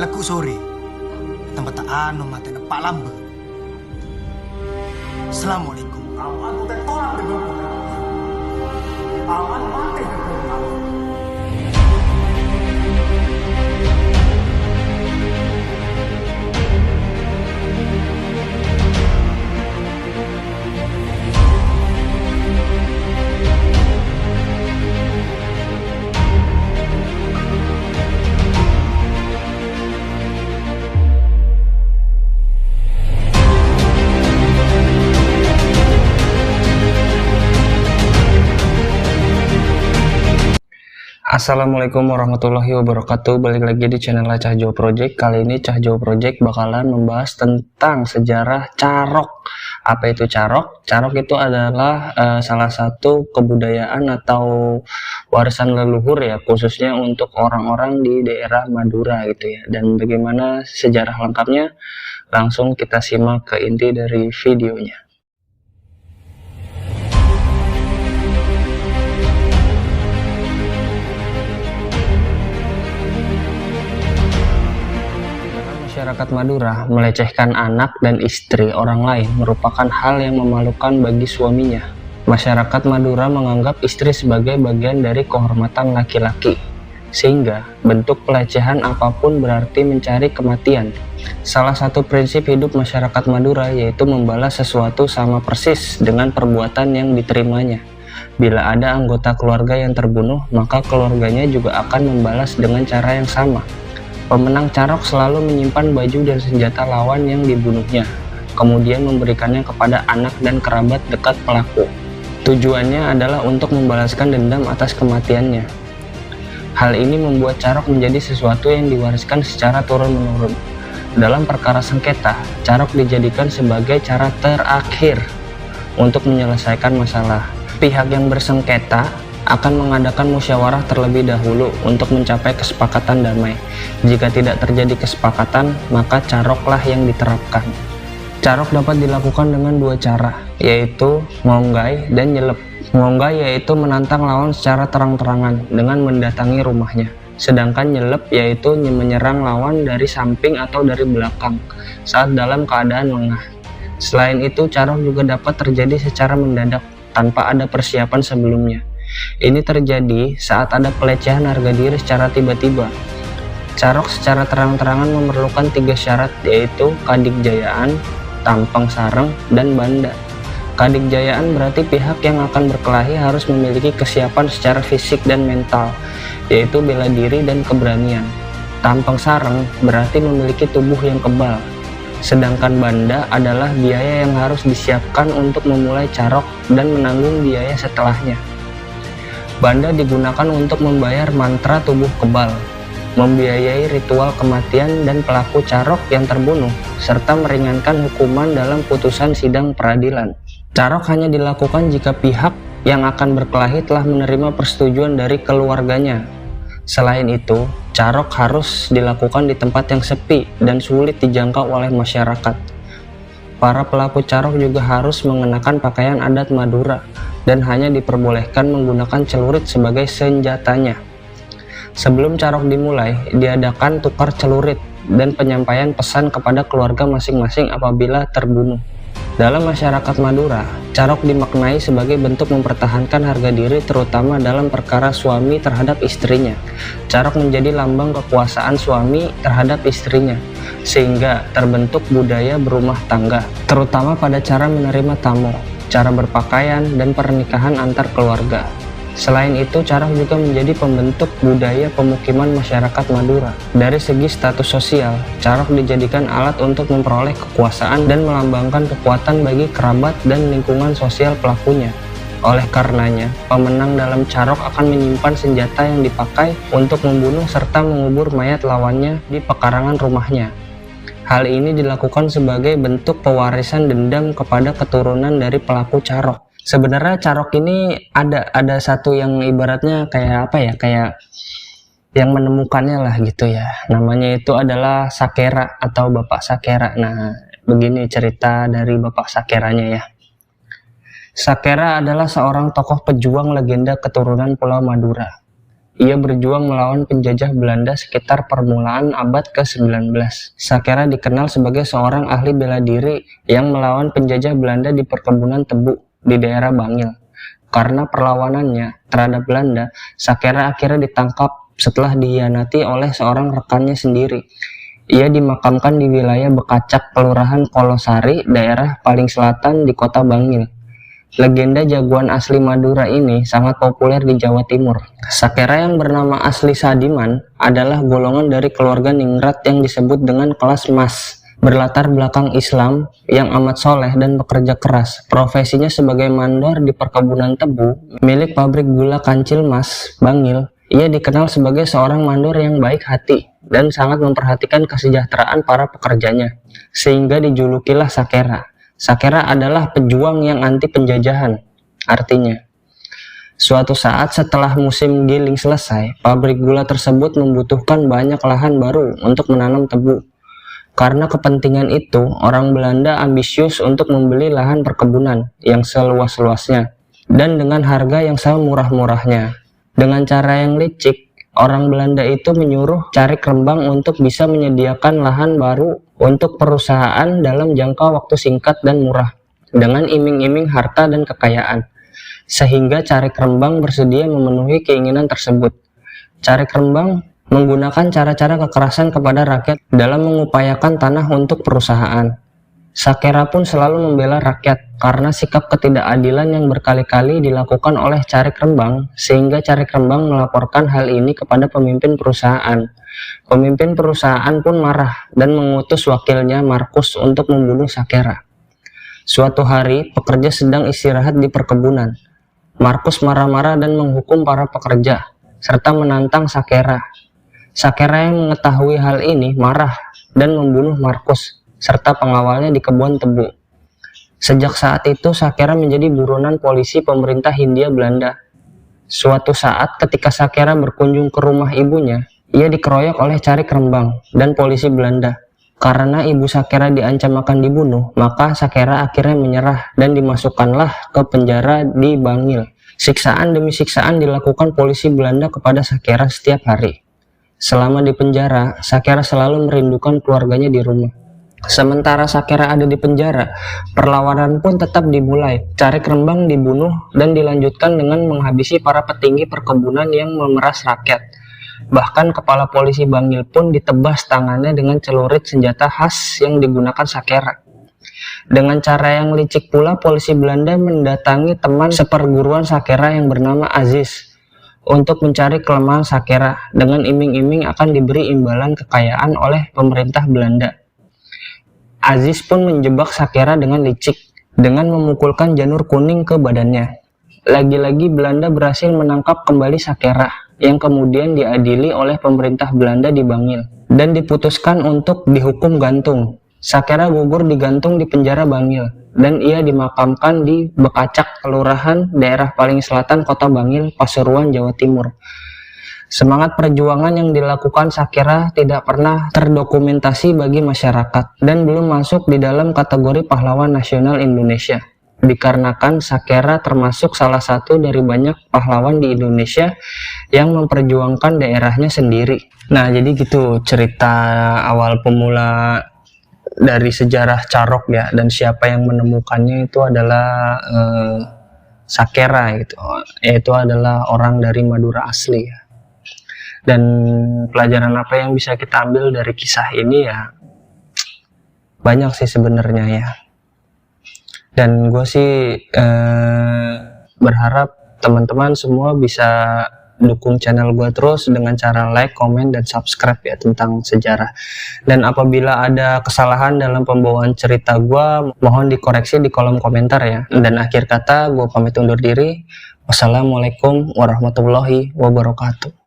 leku sore tempat tak anu mati Pak Lambe. Assalamualaikum. Awan teh tolak dengan awan mati dengan Assalamualaikum warahmatullahi wabarakatuh. Balik lagi di channel Cahjo Project. Kali ini Cahjo Project bakalan membahas tentang sejarah carok. Apa itu carok? Carok itu adalah salah satu kebudayaan atau warisan leluhur ya, khususnya untuk orang-orang di daerah Madura gitu ya. Dan bagaimana sejarah lengkapnya? Langsung kita simak ke inti dari videonya. Masyarakat Madura melecehkan anak dan istri orang lain merupakan hal yang memalukan bagi suaminya. Masyarakat Madura menganggap istri sebagai bagian dari kehormatan laki-laki, sehingga bentuk pelecehan apapun berarti mencari kematian. Salah satu prinsip hidup masyarakat Madura yaitu membalas sesuatu sama persis dengan perbuatan yang diterimanya. Bila ada anggota keluarga yang terbunuh, maka keluarganya juga akan membalas dengan cara yang sama. Pemenang carok selalu menyimpan baju dan senjata lawan yang dibunuhnya, kemudian memberikannya kepada anak dan kerabat dekat pelaku. Tujuannya adalah untuk membalaskan dendam atas kematiannya. Hal ini membuat carok menjadi sesuatu yang diwariskan secara turun-menurun. Dalam perkara sengketa, carok dijadikan sebagai cara terakhir untuk menyelesaikan masalah. Pihak yang bersengketa akan mengadakan musyawarah terlebih dahulu untuk mencapai kesepakatan damai. Jika tidak terjadi kesepakatan, maka caroklah yang diterapkan. Carok dapat dilakukan dengan dua cara, yaitu ngonggai dan nyelep. Ngonggai yaitu menantang lawan secara terang-terangan dengan mendatangi rumahnya. Sedangkan nyelep yaitu menyerang lawan dari samping atau dari belakang saat dalam keadaan lengah. Selain itu, carok juga dapat terjadi secara mendadak tanpa ada persiapan sebelumnya. Ini terjadi saat ada pelecehan harga diri secara tiba-tiba. Carok secara terang-terangan memerlukan 3 syarat, yaitu kadikjayaan, tampang sareng, dan banda. Kadikjayaan berarti pihak yang akan berkelahi harus memiliki kesiapan secara fisik dan mental, yaitu bela diri dan keberanian. Tampang sareng berarti memiliki tubuh yang kebal. Sedangkan banda adalah biaya yang harus disiapkan untuk memulai carok dan menanggung biaya setelahnya. Banda digunakan untuk membayar mantra tubuh kebal, membiayai ritual kematian dan pelaku carok yang terbunuh, serta meringankan hukuman dalam putusan sidang peradilan. Carok hanya dilakukan jika pihak yang akan berkelahi telah menerima persetujuan dari keluarganya. Selain itu, carok harus dilakukan di tempat yang sepi dan sulit dijangkau oleh masyarakat. Para pelaku carok juga harus mengenakan pakaian adat Madura dan hanya diperbolehkan menggunakan celurit sebagai senjatanya. Sebelum carok dimulai, diadakan tukar celurit dan penyampaian pesan kepada keluarga masing-masing apabila terbunuh. Dalam masyarakat Madura, carok dimaknai sebagai bentuk mempertahankan harga diri terutama dalam perkara suami terhadap istrinya. Carok menjadi lambang kekuasaan suami terhadap istrinya, sehingga terbentuk budaya berumah tangga, terutama pada cara menerima tamu, cara berpakaian, dan pernikahan antar keluarga. Selain itu, carok juga menjadi pembentuk budaya pemukiman masyarakat Madura. Dari segi status sosial, carok dijadikan alat untuk memperoleh kekuasaan dan melambangkan kekuatan bagi kerabat dan lingkungan sosial pelakunya. Oleh karenanya, pemenang dalam carok akan menyimpan senjata yang dipakai untuk membunuh serta mengubur mayat lawannya di pekarangan rumahnya. Hal ini dilakukan sebagai bentuk pewarisan dendam kepada keturunan dari pelaku carok. Sebenarnya carok ini ada satu yang ibaratnya kayak apa ya, kayak yang menemukannya lah gitu ya. Namanya itu adalah Sakera atau Bapak Sakera. Nah, begini cerita dari Bapak Sakeranya ya. Sakera adalah seorang tokoh pejuang legenda keturunan Pulau Madura. Ia berjuang melawan penjajah Belanda sekitar permulaan abad ke-19. Sakera dikenal sebagai seorang ahli bela diri yang melawan penjajah Belanda di perkebunan tebu di daerah Bangil. Karena perlawanannya terhadap Belanda, Sakera akhirnya ditangkap setelah dikhianati oleh seorang rekannya sendiri. Ia dimakamkan di wilayah Bekacak, Kelurahan Kolosari, daerah paling selatan di kota Bangil. Legenda jagoan asli Madura ini sangat populer di Jawa Timur. Sakera yang bernama asli Sadiman adalah golongan dari keluarga ningrat yang disebut dengan kelas mas. Berlatar belakang Islam yang amat soleh dan bekerja keras. Profesinya sebagai mandor di perkebunan tebu milik pabrik gula Kancil Mas, Bangil. Ia dikenal sebagai seorang mandor yang baik hati dan sangat memperhatikan kesejahteraan para pekerjanya, sehingga dijulukilah Sakera. Sakera adalah pejuang yang anti penjajahan. Artinya, suatu saat setelah musim giling selesai, pabrik gula tersebut membutuhkan banyak lahan baru untuk menanam tebu. Karena kepentingan itu, orang Belanda ambisius untuk membeli lahan perkebunan yang seluas-luasnya dan dengan harga yang semurah-murahnya. Dengan cara yang licik, orang Belanda itu menyuruh Carik Rembang untuk bisa menyediakan lahan baru untuk perusahaan dalam jangka waktu singkat dan murah, dengan iming-iming harta dan kekayaan, sehingga Carik Rembang bersedia memenuhi keinginan tersebut. Carik Rembang menggunakan cara-cara kekerasan kepada rakyat dalam mengupayakan tanah untuk perusahaan. Sakera pun selalu membela rakyat karena sikap ketidakadilan yang berkali-kali dilakukan oleh Carik Rembang, sehingga Carik Rembang melaporkan hal ini kepada pemimpin perusahaan. Pemimpin perusahaan pun marah dan mengutus wakilnya Markus untuk membunuh Sakera. Suatu hari, pekerja sedang istirahat di perkebunan. Markus marah-marah dan menghukum para pekerja, serta menantang Sakera. Sakera yang mengetahui hal ini marah dan membunuh Markus serta pengawalnya di kebun tebu. Sejak saat itu, Sakera menjadi buronan polisi pemerintah Hindia Belanda. Suatu saat ketika Sakera berkunjung ke rumah ibunya, ia dikeroyok oleh Carik Rembang dan polisi Belanda. Karena ibu Sakera diancam akan dibunuh, maka Sakera akhirnya menyerah dan dimasukkanlah ke penjara di Bangil. Siksaan demi siksaan dilakukan polisi Belanda kepada Sakera setiap hari. Selama di penjara, Sakera selalu merindukan keluarganya di rumah. Sementara Sakera ada di penjara, perlawanan pun tetap dimulai. Carik Rembang dibunuh dan dilanjutkan dengan menghabisi para petinggi perkebunan yang memeras rakyat. Bahkan kepala polisi Bangil pun ditebas tangannya dengan celurit senjata khas yang digunakan Sakera. Dengan cara yang licik pula, polisi Belanda mendatangi teman seperguruan Sakera yang bernama Aziz untuk mencari kelemahan Sakera dengan iming-iming akan diberi imbalan kekayaan oleh pemerintah Belanda. Aziz pun menjebak Sakera dengan licik dengan memukulkan janur kuning ke badannya. Lagi-lagi Belanda berhasil menangkap kembali Sakera yang kemudian diadili oleh pemerintah Belanda di Bangil dan diputuskan untuk dihukum gantung. Sakera gugur digantung di penjara Bangil dan ia dimakamkan di Bekacak, Kelurahan daerah paling selatan kota Bangil, Pasuruan, Jawa Timur. Semangat perjuangan yang dilakukan Sakera tidak pernah terdokumentasi bagi masyarakat dan belum masuk di dalam kategori pahlawan nasional Indonesia. Dikarenakan Sakera termasuk salah satu dari banyak pahlawan di Indonesia yang memperjuangkan daerahnya sendiri. Nah, jadi gitu cerita awal pemula dari sejarah Carok ya, dan siapa yang menemukannya itu adalah Sakera gitu, yaitu adalah orang dari Madura asli ya. Dan pelajaran apa yang bisa kita ambil dari kisah ini ya, banyak sih sebenarnya ya. Dan gue sih berharap teman-teman semua bisa dukung channel gue terus dengan cara like, komen, dan subscribe ya tentang sejarah. Dan apabila ada kesalahan dalam pembawaan cerita gue, mohon dikoreksi di kolom komentar ya. Dan akhir kata gue pamit undur diri. Wassalamualaikum warahmatullahi wabarakatuh.